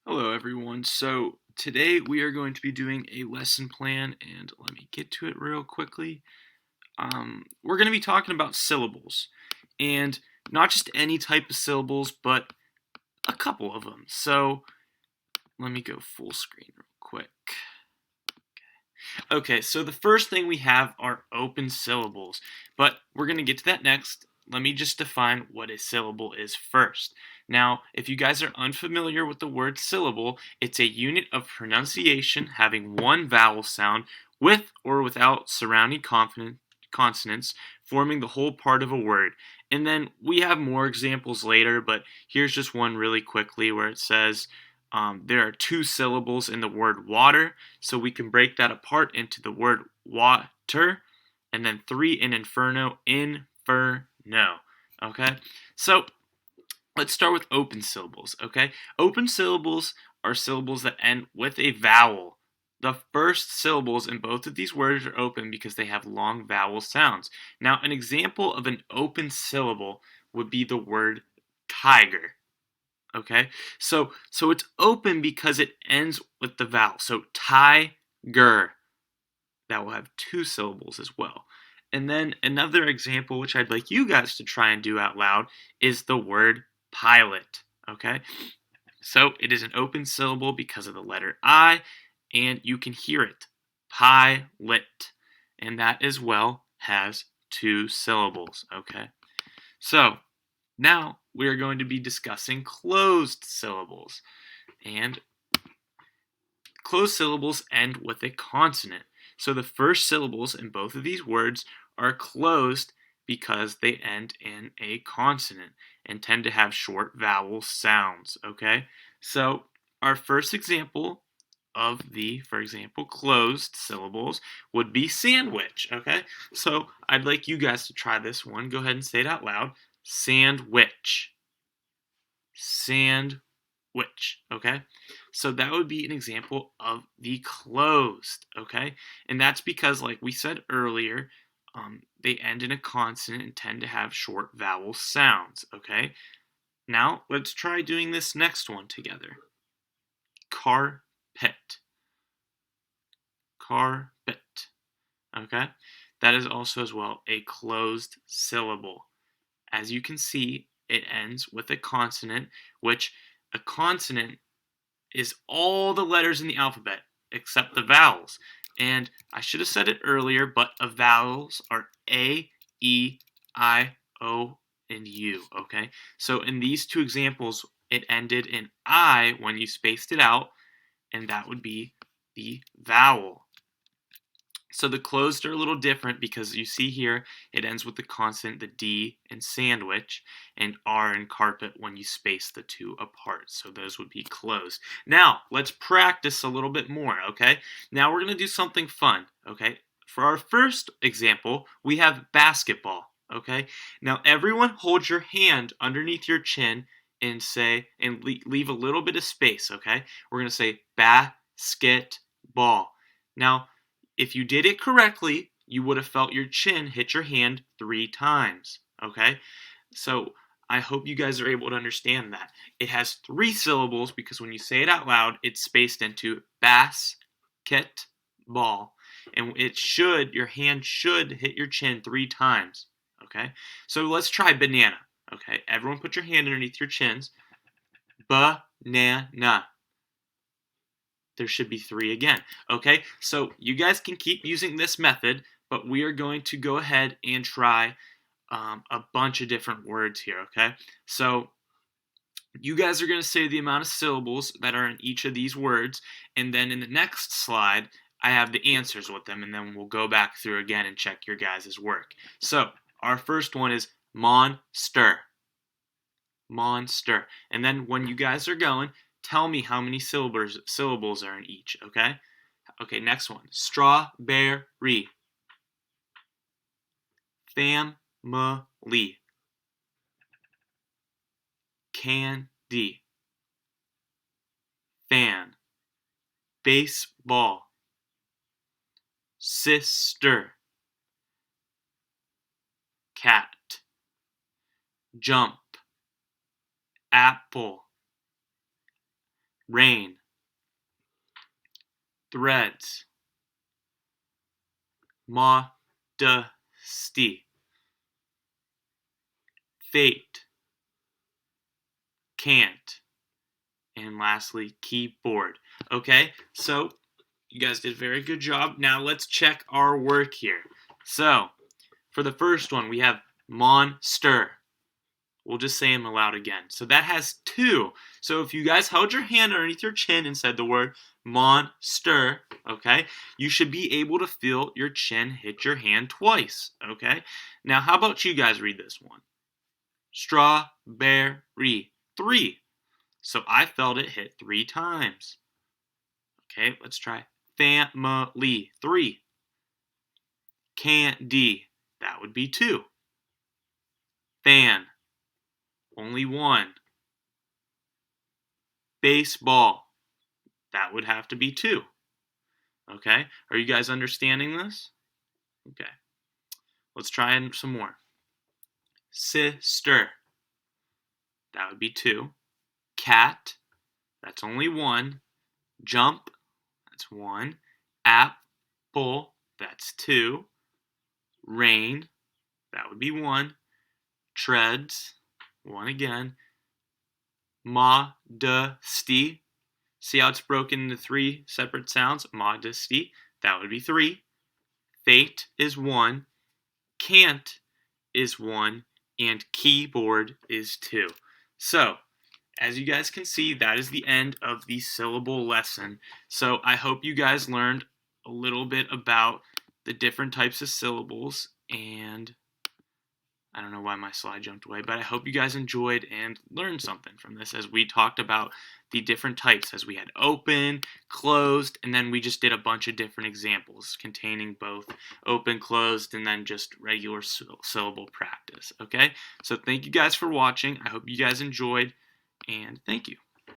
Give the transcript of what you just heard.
Hello everyone. So today we are going to be doing a lesson plan and let me get to it real quickly. We're going to be talking about syllables and not just any type of syllables but a couple of them. So let me go full screen real quick. Okay, so the first thing we have are open syllables, but we're going to get to that next. Let me just define what a syllable is first. Now, if you guys are unfamiliar with the word syllable, it's a unit of pronunciation having one vowel sound with or without surrounding consonants, forming the whole part of a word. And then we have more examples later, but here's just one really quickly where it says there are two syllables in the word water, so we can break that apart into the word water, and then three in inferno, inferno. Okay, so let's start with open syllables. Okay, open syllables are syllables that end with a vowel. The first syllables in both of these words are open because they have long vowel sounds. Now, an example of an open syllable would be the word tiger. Okay, so it's open because it ends with the vowel. So tiger, that will have two syllables as well. And then another example, which I'd like you guys to try and do out loud, is the word pilot. Okay, so it is an open syllable because of the letter I, and you can hear it, pilot, and that as well has two syllables. Okay, so now we are going to be discussing closed syllables. And closed syllables end with a consonant. So the first syllables in both of these words are closed because they end in a consonant and tend to have short vowel sounds. Okay? So our first example of the, for example, closed syllables would be sandwich. Okay? So I'd like you guys to try this one. Go ahead and say it out loud. Sandwich. Sandwich. Okay, so that would be an example of the closed. Okay, and that's because, like we said earlier, they end in a consonant and tend to have short vowel sounds. Okay, now let's try doing this next one together. Carpet. Carpet. Okay, that is also as well a closed syllable. As you can see, it ends with a consonant, which a consonant is all the letters in the alphabet except the vowels. And I should have said it earlier, but vowels are A, E, I, O, and U. Okay? So in these two examples, it ended in I when you spaced it out, and that would be the vowel. So the closed are a little different because you see here it ends with the consonant, the D in sandwich, and R in carpet when you space the two apart. So those would be closed. Now, let's practice a little bit more, okay? Now we're going to do something fun, okay? For our first example, we have basketball, okay? Now everyone hold your hand underneath your chin and say, and leave a little bit of space, okay? We're going to say basketball. Now, if you did it correctly, you would have felt your chin hit your hand 3 times. Okay? So I hope you guys are able to understand that. It has 3 syllables because when you say it out loud, it's spaced into basket ball. And your hand should hit your chin 3 times. Okay? So let's try banana. Okay? Everyone put your hand underneath your chins. Banana. There should be 3 again. Okay, so you guys can keep using this method, but we are going to go ahead and try a bunch of different words here. Okay, so you guys are going to say the amount of syllables that are in each of these words, and then in the next slide, I have the answers with them, and then we'll go back through again and check your guys' work. So our first one is monster. Monster. And then when you guys are going, tell me how many syllables are in each, okay? Okay, next one. Strawberry. Family. Candy. Fan. Baseball. Sister. Cat. Jump. Apple. rain, threads, modesty, fate, can't, and lastly, keyboard. Okay, so you guys did a very good job. Now let's check our work here. So, for the first one, we have monster. We'll just say them aloud again. So that has 2. So if you guys held your hand underneath your chin and said the word monster, okay, you should be able to feel your chin hit your hand twice, okay? Now, how about you guys read this one? Strawberry, 3. So I felt it hit 3 times. Okay, let's try family, 3. Candy, that would be 2. Fan, only 1. Baseball, that would have to be 2. Okay, are you guys understanding this? Okay, let's try some more. Sister, that would be 2. Cat, that's only 1. Jump, that's 1. Apple, that's 2. Rain, that would be 1. Treads, 1 again. Modesty, see how it's broken into 3 separate sounds? Modesty, that would be 3. Fate is 1. Can't is 1. And keyboard is 2. So, as you guys can see, that is the end of the syllable lesson. So I hope you guys learned a little bit about the different types of syllables, and I don't know why my slide jumped away, but I hope you guys enjoyed and learned something from this as we talked about the different types, as we had open, closed, and then we just did a bunch of different examples containing both open, closed, and then just regular syllable practice, okay? So thank you guys for watching. I hope you guys enjoyed, and thank you.